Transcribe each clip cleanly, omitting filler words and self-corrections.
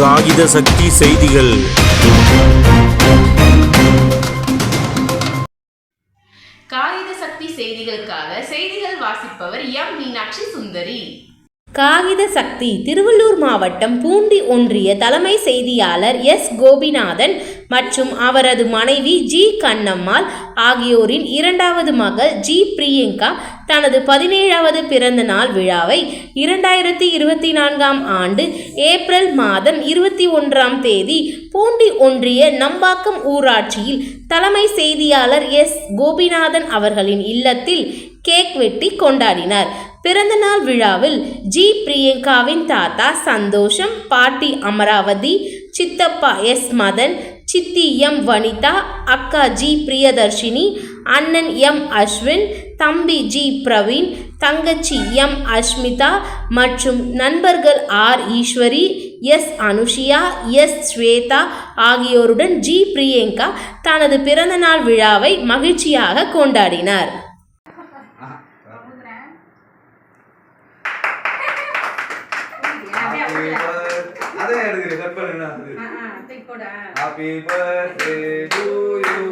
காகித சக்தி செய்திகள். காகித சக்தி செய்திகளுக்காக செய்திகள் வாசிப்பவர் எம் மீனாட்சி சுந்தரி. காகித சக்தி திருவள்ளூர் மாவட்டம் பூண்டி ஒன்றிய தலைமை செய்தியாளர் எஸ். கோபிநாதன் மற்றும் அவரது மனைவி ஜி. கண்ணம்மாள் ஆகியோரின் இரண்டாவது மகள் ஜி. பிரியங்கா தனது 17வது பிறந்த நாள் விழாவை 2024ஆம் ஆண்டு ஏப்ரல் மாதம் 21ஆம் தேதி பூண்டி ஒன்றிய நம்பாக்கம் ஊராட்சியில் தலைமை செய்தியாளர் எஸ். கோபிநாதன் அவர்களின் இல்லத்தில் கேக் வெட்டி கொண்டாடினார். பிறந்தநாள் விழாவில் ஜி. பிரியங்காவின் தாத்தா சந்தோஷம், பாட்டி அமராவதி, சித்தப்பா எஸ். மதன், சித்தி எம். வனிதா, அக்கா ஜி. பிரியதர்ஷினி, அண்ணன் எம். அஸ்வின், தம்பி ஜி. பிரவீன், தங்கச்சி எம். அஷ்மிதா மற்றும் நண்பர்கள் R. Eswari, S. Anushiya, S. Swetha ஆகியோருடன் ஜி. பிரியங்கா தனது பிறந்தநாள் விழாவை மகிழ்ச்சியாக கொண்டாடினார். Happy birthday to you.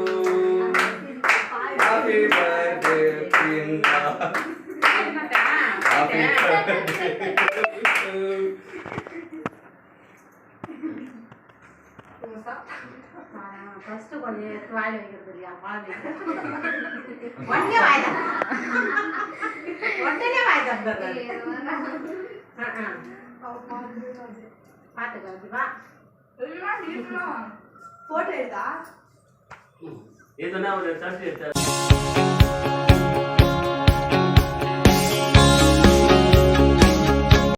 Happy birthday, Priyanka. Happy birthday to you. First one is why you get the one year why that? What did you buy that? Photo is that?